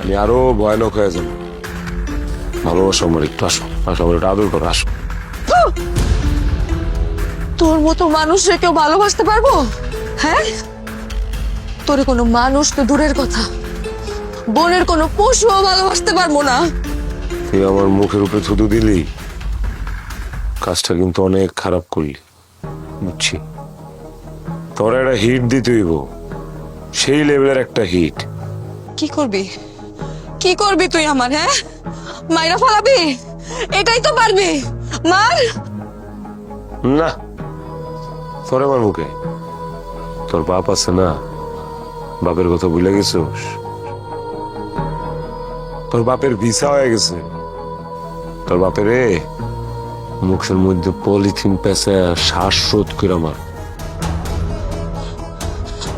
S5: আমি আরো ভয়ানক হয়ে যাবো। ভালোবাসা আমার, একটু আসো, আসো আমার একটু আদর করো, আসো।
S8: তোর মতো মানুষরে কেউ ভালোবাসতে পারবো? হ্যাঁ, তোরে কোনো মানুষ তো দূরের কথা, বনের কোনো পশুও ভালোবাসতে পারবো না।
S5: তুই আমার মুখের উপরে থুতু দিলি, কাজটা কিন্তু অনেক খারাপ করলি, বুঝছি। তোর একটা হিট দিতে হইব, সেই লেভেলের একটা হিট।
S8: কি করবি, কি করবি তুই আমার? হ্যাঁ, মাইরা ফেলাবি? এটাই তো পারবি, মার।
S5: না, তোর আমার মুখে তোর বাপ আছে না, বাপের কথা ভুলে গেছিস? তোর বাপের ভিসা হয়ে গেছে। তোর বাপের মুখের মধ্যে পলিথিন পেঁচে শ্বাসরোধ করে আমার।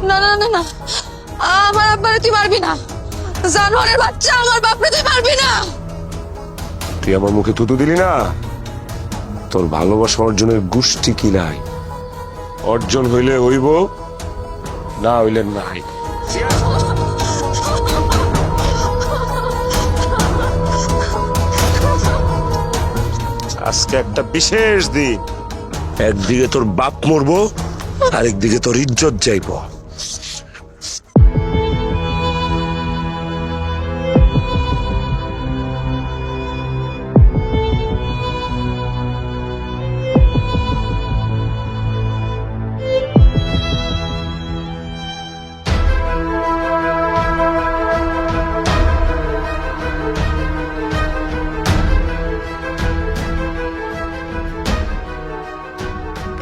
S8: না না না না, আমার আব্বারে তুই মারবি না। জানোয়ারের বাচ্চা, আমার বাপরে তুই মারবি না।
S5: তুই আমার মুখে থুতু দিলি না, তোর ভালোবাসা অর্জনের গোষ্ঠী কি নাই। অর্জন হইলে হইব, না হইলে নাই। আজকে একটা বিশেষ দিন। একদিকে তোর বাপ মরবো, আরেকদিকে তোর ইজ্জত যাইব।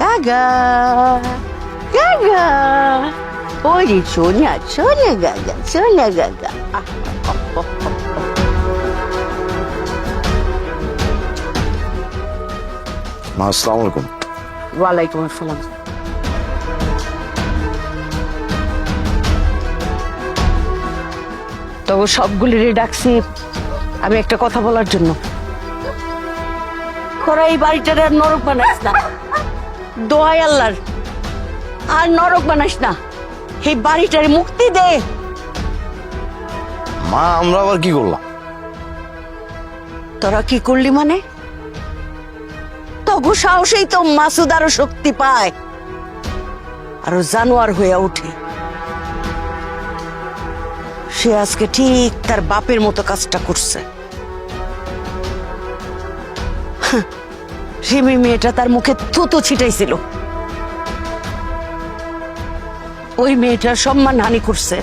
S3: গাগা গাগা, ওরে সোনা সোনা গাগা, সোনা গাগা।
S7: আসসালামু আলাইকুম।
S3: ওয়ালাইকুম আসসালাম। তবে সবগুলিরই ডাকছি আমি একটা কথা বলার জন্য। তোরা এই বাড়িটার আর নরক বানাইস না, দোয়াই আল্লাহর, আর নরক বানাইস না। এই বাড়িটার মুক্তি দে।
S7: মা, আমরা আবার কি করলাম?
S3: তোরা কি করলি মানে? তবু সাহসেই তো মাসুদ আরো শক্তি পায়, আরো জানোয়ার হয়ে ওঠে। সে আজকে ঠিক তার বাপের মতো কাজটা করছে। রিমি মেয়েটা তার মুখে থুতু ছিটাইছিল, ওই মেয়েটার সম্মান হানি করছে,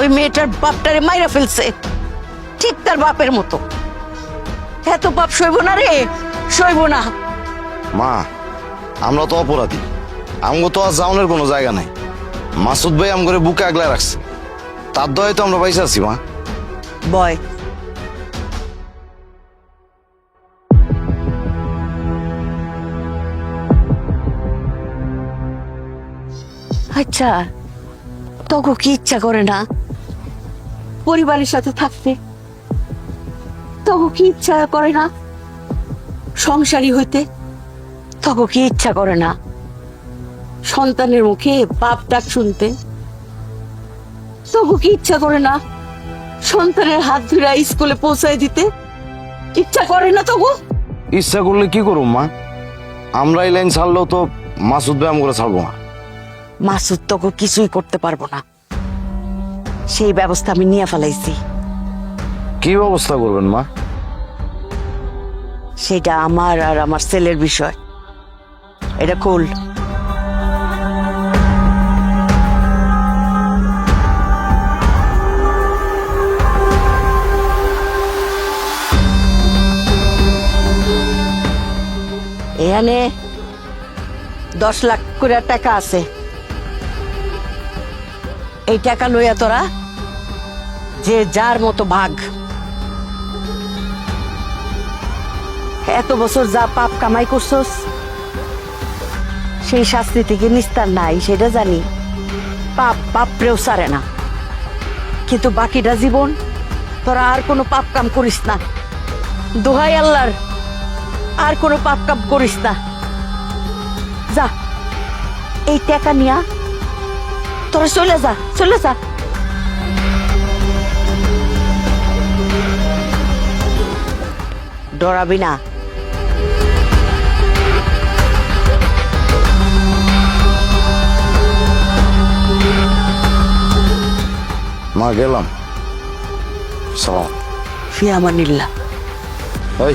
S3: ওই মেয়েটার বাপটারে মাইরা ফেলছে ঠিক তার বাপের মতো। এত পাপ সইব না রে, সইব না।
S7: মা, আমরা তো অপরাধী, আমগো তো আর যাওনের কোনো জায়গা নাই। মাসুদ ভাই আমগরে বুকে আগলায় রাখছে, তার দয়ে তো আমরা পয়সা আছি। মা,
S3: বয় আচ্ছা, তখন কি ইচ্ছা করে না পরিবারের সাথে থাকতে? তখন কি ইচ্ছা করে না সংসারী হইতে? তখন কি ইচ্ছা করে না সন্তানের মুখে বাপ ডাক শুনতে? তখন কি ইচ্ছা করে না সন্তানের হাত ধরে স্কুলে পৌঁছায় দিতে? ইচ্ছা করে না তবু?
S7: ইচ্ছা করলে কি করুম মা? আমরা এই লাইন ছাড়লেও তো মাসুদ ভাই আমগরে ছাড়বো না।
S3: মাসুদ তখন কিছুই করতে পারবো না, সেই ব্যবস্থা আমি নিয়ে ফেলাইছি।
S7: কি ব্যবস্থা করবেন মা?
S3: সেটা আমার আর আমার ছেলের বিষয়। এটা খোল। এখানে 10 লাখ করে টাকা আছে। এই টাকা লইয়া তোরা যে যার মতো ভাগ, এত বছর যা পাপ কামাই করছস সেই শাস্তি থেকে নিস্তার নাই সেটা জানি, পাপ পাপরেও সারে না, কিন্তু বাকিটা জীবন তোরা আর কোনো পাপ কাম করিস না। দোহাই আল্লাহর, আর কোনো পাপ কাম করিস না। যা, এই টাকা নিয়া তোরা চলে যা, চলে যা। ডরাবি না।
S7: মা গেলাম। সালাম।
S3: ফি আমানিল্লাহ।
S7: এই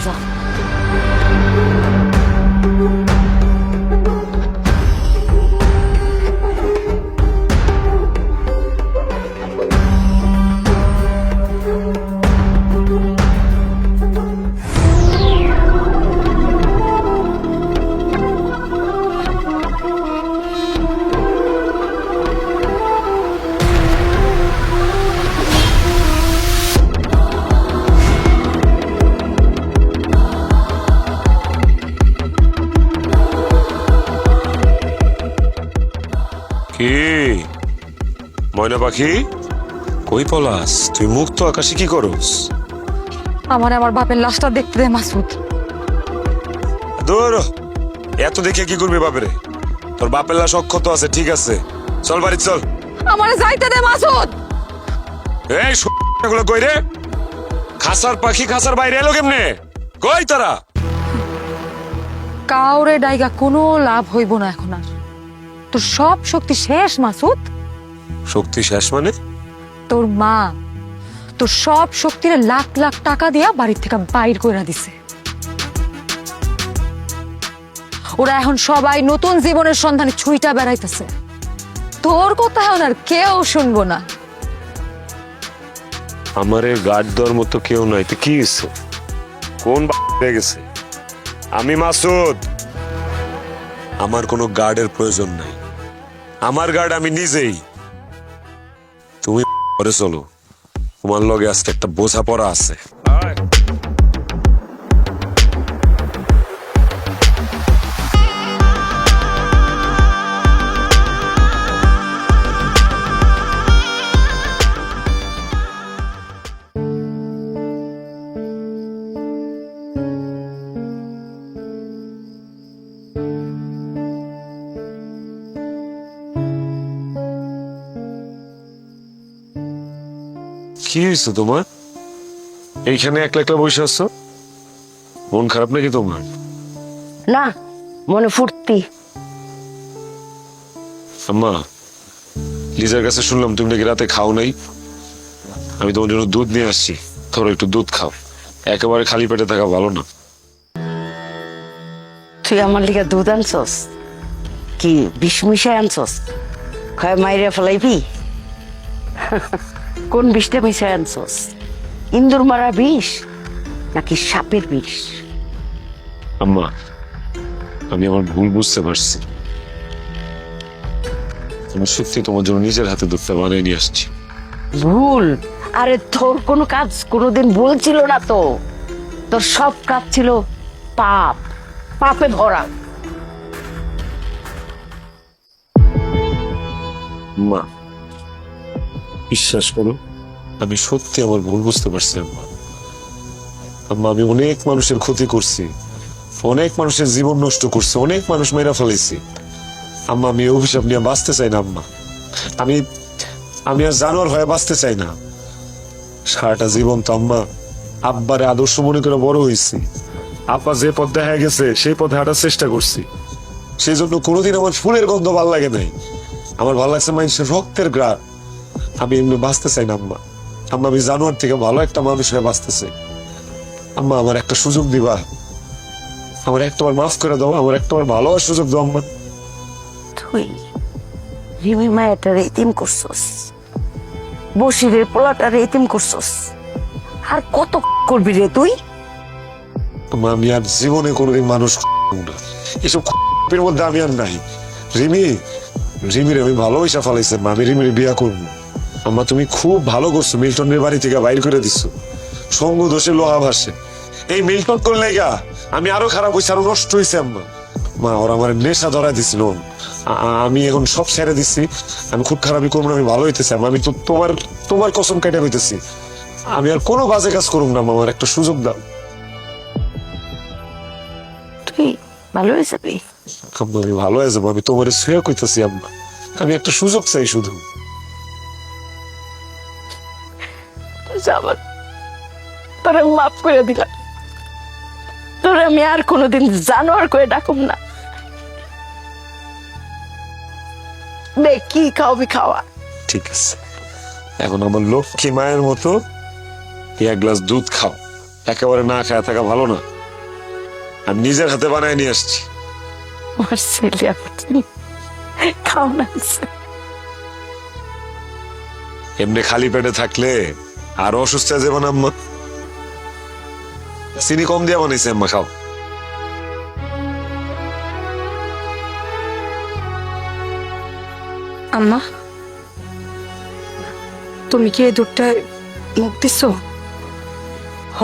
S5: কি ময়না পাখি, কই পলাস? তুই মুক্ত আকাশে কি করস?
S8: আমার বাপের লাশটা দেখতে দে মাসুদ।
S5: দূর, এত দেখে কি করবি বাপরে? তোর বাপের লাশ অক্ষত আছে, ঠিক আছে, চল বাড়ি চল।
S8: আমারে যাইতে দে মাসুদ।
S5: এই গুলো কই রে? খাসার পাখি খাসার বাইরে এলো কেমনে? কই তারা?
S8: কাউরে ডাইগা কোনো লাভ হইব না এখন আর। তোর সব শক্তি শেষ মাসুদ।
S5: শক্তি শেষ মানে?
S8: তোর মা তোর সব শক্তির লাখ লাখ টাকা দিয়া বাড়ির থেকে বাইর করে দিছে। ওরা এখন সবাই নতুন জীবনের সন্ধানে ছুইটা বেড়াইতেছে। তোর কথা এখন আর কেউ শুনবো না।
S5: আমারে গার্ড দেওয়ার মতো কেউ নাই, তো কি হয়েছে? কোন হয়ে গেছে? আমি মাসুদ, আমার কোনো গার্ডের প্রয়োজন নাই। আমার গার্ড আমি নিজেই। তুমি পরে চলো, তোমার লগে আজকে একটা বোঝাপড়া আছে। কি হয়েছে তোমার? এইখানে একলা একলা বসে আছো, মন খারাপ নাকি তোমার?
S3: না, মনে ফুর্তি।
S5: আম্মা, লিজার কাছে শুনলাম তুমি নাকি রাতে খাও নাই। আমি তোমার জন্য দুধ নিয়ে আসছি, ধরো একটু দুধ খাও। একেবারে খালি পেটে থাকা ভালো না।
S3: তুই আমার লিগে দুধ আনছস? কি বিষ মিশাই আনছস? খয় মাইরে ফেলাইবি? কোন বিষটা মিশাই আনছস? ইন্দুর মারা বিষ নাকি সাপের বিষ?
S5: আম্মা, আমি আমার ভুল বুঝতে পারছি। আমি সত্যি তোমার জন্য নিজের হাতে দুধটা বানিয়ে নিয়ে আসছি।
S3: ভুল? আরে তোর কোনো কাজ কোনোদিন ভুল ছিল না তো। তোর সব কাজ ছিল পাপ, পাপে ভরা।
S5: মা, বিশ্বাস করো, আমি সত্যি আমার ভুল বুঝতে পারছি আম্মা। আম্মা, আমি অনেক মানুষের ক্ষতি করছি, অনেক মানুষের জীবন নষ্ট করছি, অনেক মানুষ মেরা ফেলেছি। আম্মা, আমি এই অভিশাপ নিয়ে বাঁচতে চাই না আম্মা। আমি আর জানোয়ার হয়ে বাঁচতে চাই না। সারাটা জীবন তো আম্মা আব্বারে আদর্শ মনে করে বড় হয়েছি। আব্বা যে পথ দেখা গেছে সেই পথে হাঁটার চেষ্টা করছি। সেই জন্য কোনোদিন আমার ফুলের গন্ধ ভাল লাগে নাই, আমার ভাল লাগছে মানুষের রক্তের গ্রাণ। আমি এমনি বাঁচতে চাই না আম্মা। আম্মা, আমি জানোয়ার থেকে ভালো একটা মানুষ হয়ে বাঁচতে চাই। আম্মা, আমার একটা সুযোগ দিবা, আমার একটাবার মাফ করে দাও, আমার একটাবার ভালোবাসার সুযোগ দাও আম্মা।
S3: তুই রিমি মায়াটার এতিম করছস, বসিরের পোলাটার এতিম করছস, আর কত করবি রে তুই?
S5: আম্মা, আমি আর জীবনে কোনোদিন মানুষ না। এসব এর মধ্যে আমি আর নাই। রিমি, রিমির আমি ভালোবাসা ফেলাইছি মা, আমি রিমির বিয়া করবো। আম্মা তুমি খুব ভালো করছো, মিল্টনের বাড়ি থেকে বাইর করে দিচ্ছ। সঙ্গ দোষে লোহা ভাসে, এই মিল্টন করলে গা আমি আরো খারাপ হয়েছি, আরো নষ্ট হয়েছে আম্মা। মা ওরা আমার নেশা ধরা দিছিল, আমি এখন সব ছেড়ে দিচ্ছি, আমি খুব খারাপই করবো না, আমি ভালো হইতেছি আম্মা। আমি তো তোমার তোমার কসম কেটে হইতেছি, আমি আর কোনো বাজে কাজ করুম না মা, আমার একটা সুযোগ দাও।
S3: তুই ভালো হয়ে যাবি।
S5: আম্মা আমি ভালো হয়ে যাবো, আমি তোমার শুয়ে কইতেছি আম্মা, আমি একটা সুযোগ চাই শুধু।
S9: যাবার তোরা মাফ করে দিলাম, তোরা আমি আর কোনোদিন জানোয়ার করে ডাকুম না। দেখ কি খাওয়াবি খাওয়া।
S5: ঠিক আছে, এখন আমার লক্ষ্মী মায়ের মতো এক গ্লাস দুধ খাও, একেবারে না খায় থাকা ভালো না। আমি নিজের হাতে বানায় নিয়ে আসছি।
S9: আমার ছেলে আবার তুমি খাও না।
S5: এমনি খালি পেটে থাকলে আর অসুস্থ হয়ে যাবে না আম্মা। চিনি কম দিয়ে বানাইছে আম্মা, খাও।
S8: আম্মা, তুমি কি এই দুধটায় মুখ দিছো?
S9: হ,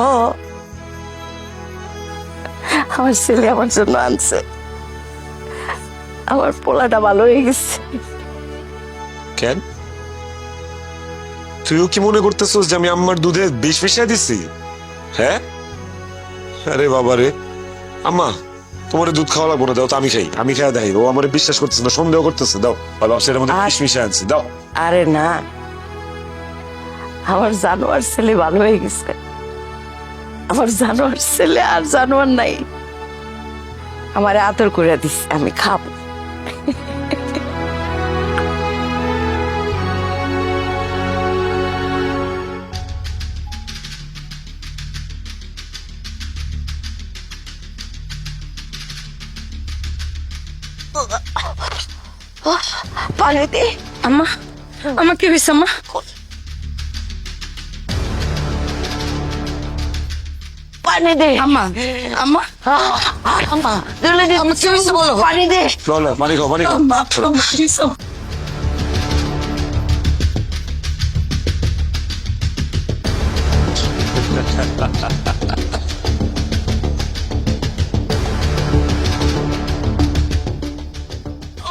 S9: আমার ছেলে আমার জন্য আনছে, আমার পোলাটা ভালো হয়ে গেছে।
S5: কেন তুইও কি মনে করতেছিস যে আমি আম্মার দুধে বিষ মিশিয়ে দিছি? হ্যাঁ, আরে বাবা রে। আম্মা তোমার দুধ খাওয়া লাগবো না, দাও তো আমি খাই, আমি খাই দেখাই। ও আমার বিশ্বাস করতেছে না, সন্দেহ করতেছে। দাও সেটার মধ্যে বিষ মিশিয়ে আনছি, দাও।
S9: আরে না, আমার জানোয়ার ছেলে ভালো হয়ে গেছে, আমার জানোয়ার ছেলে আর জানোয়ার নাই, আমার আদর করে দিস, আমি খাবো। পানি দে।
S8: আম্মা, আমার কি হয়েছে আম্মা?
S9: পানি দে।
S8: আম্মা, আম্মা,
S9: আম্মা দিলে দে।
S8: আমার কি হয়েছে বলো?
S9: পানি দে।
S5: পানি খাও, পানি খাও।
S8: আম্মা, আম্মা, কি হয়েছে?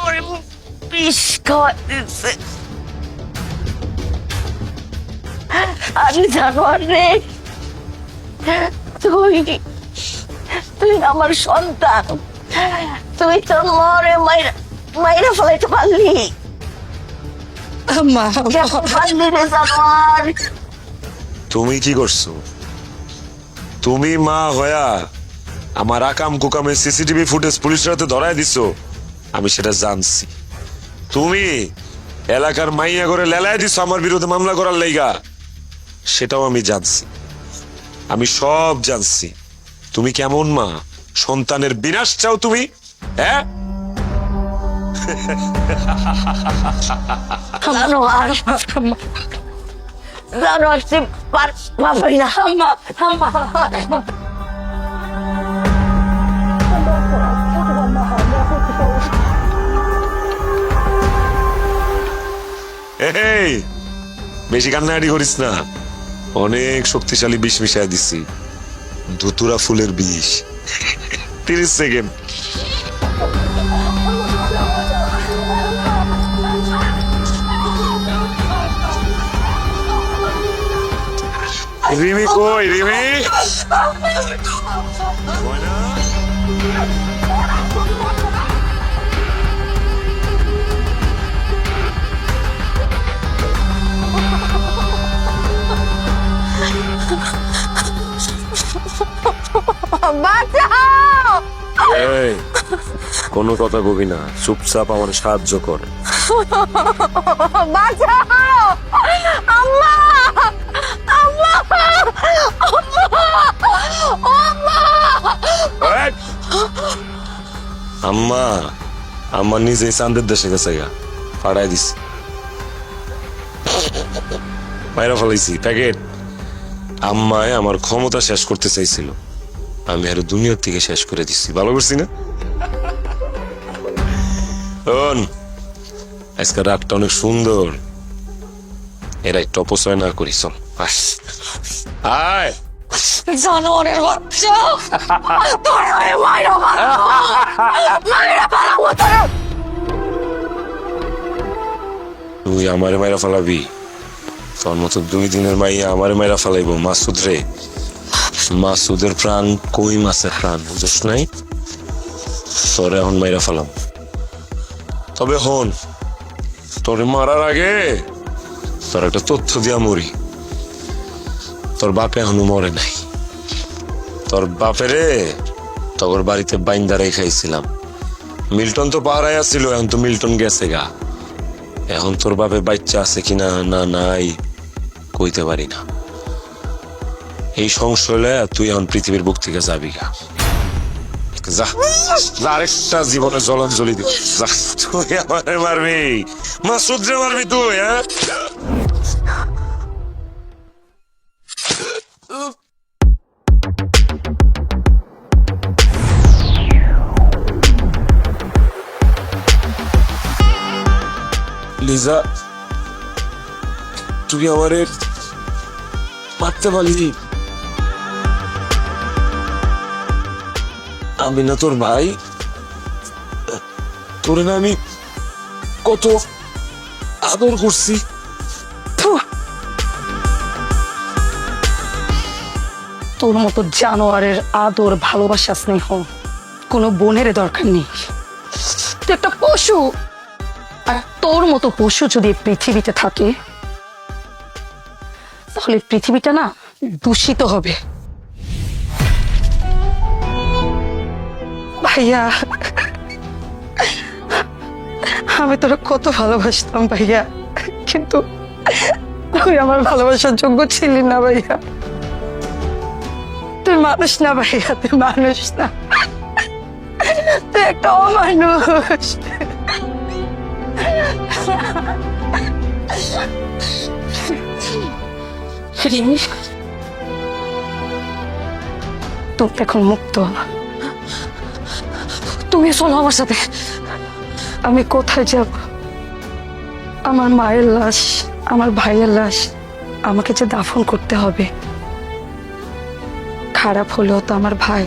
S9: ওরে বিষ খাওয়া দিচ্ছে। আরে জানোয়ার রে, তুই তুই আমার সন্তান, তুই তোর মরে মাইরা মাইরা ফেলাইতে পারলি,
S8: আম্মা,
S9: পারলি রে জানোয়ার।
S5: তুমি কি করছো? তুমি মা হয়া আমার আকাম কুকামের সিসিটিভি ফুটেজ পুলিশের হাতে ধরায় দিছো, আমি সেটা জানছি। তুমি এলাকার মাইয়া করে লেলায় দিছো আমার বিরুদ্ধে মামলা করার লাইগা, সেটাও আমি জানছি। আমি সব জানছি। তুমি কেমন মা, সন্তানের বিনাশ চাও তুমি? হ্যাঁ,
S9: জানোয়ার, জানোয়ার তুই পারবি না।
S8: আম্মা, আম্মা,
S5: এই বেশি কান্নাকাটি করিস না, অনেক শক্তিশালী বিষ মিশাই দিছি, ধুতুরা ফুলের বিষ। 30 সেকেন্ড। রিমি কই? রিমি
S9: বাঁচাও!
S5: এই, কোনো কথা কবি না, চুপচাপ আমার সাহায্য কর।
S9: বাঁচাও! আম্মা! আম্মা!
S5: এই! আম্মা, আম্মা নিজেই চাঁদের দেশে গেছে গা, ফাড়াই দিছি, মাইরা ফেলাইছি প্যাকেট। আম্মায় আমার ক্ষমতা শেষ করতে চাইছিল, আমি আর দুনিয়ার থেকে শেষ করে দিচ্ছি। ভালো করছি না? শোন, আজকে রাতটা অনেক সুন্দর, এরা একটু অপচয় না করিস। চল, আস। আয়
S8: জানোয়ারের বাচ্চা তোরা মাইরা পালাবো তোরা।
S5: তুই আমারে মাইরা ফালাবি? তোর মতো 2 দিনের মাইয়া আমারে মাইরা ফালাইবো? মাসুদ রে, মাসুদের প্রাণ কই মাছের প্রাণ, বুঝছ নাই? তোরে এখন মাইরা ফালাম। তবে হন, তোরে মারার আগে তোর একটা তথ্য দিয়া মরি। তোর বাপে এখনো মরে নাই। তোর বাপেরে তোর বাড়িতে বাইন্দা রেখাইছিলাম। মিল্টন তো পাহারায় আসছিল, এখন তো মিল্টন গেছে গা। এখন তোর বাপে বাচ্চা আছে কিনা না নাই কইতে পারি না। এই সংশয় লয়া তুই এখন পৃথিবীর বুক থেকে যাবি গা। যা, আরেকটা জীবনে জলাঞ্জলি দিব। যা, তুই আমারে মারবি, মাসুদ রে মারবি তুই, হ্যাঁ? লিজা, তুই আমারে মারতে পারলি? আমি না তোর ভাই? তোরে না আমি কত আদর করছি।
S8: তোর মতো জানোয়ারের আদর, ভালোবাসা, স্নেহ কোনো বোনের দরকার নেই। তুই একটা পশু, আর তোর মতো পশু যদি পৃথিবীতে থাকে তাহলে পৃথিবীটা না দূষিত হবে। ভাইয়া, আমি তোরা কত ভালোবাসতাম ভাইয়া, কিন্তু তুই আমার ভালোবাসার যোগ্য ছিলি না ভাইয়া। তুই মানুষ না ভাইয়া, তুই মানুষ না, তুই একটা অমানুষ। তুমি এখন মুক্ত, তুমি চলো আমার সাথে। আমি কোথায় যাব? আমার মায়ের লাশ, আমার ভাইয়ের লাশ আমাকে যে দাফন করতে হবে। খারাপ হলেও তো আমার ভাই,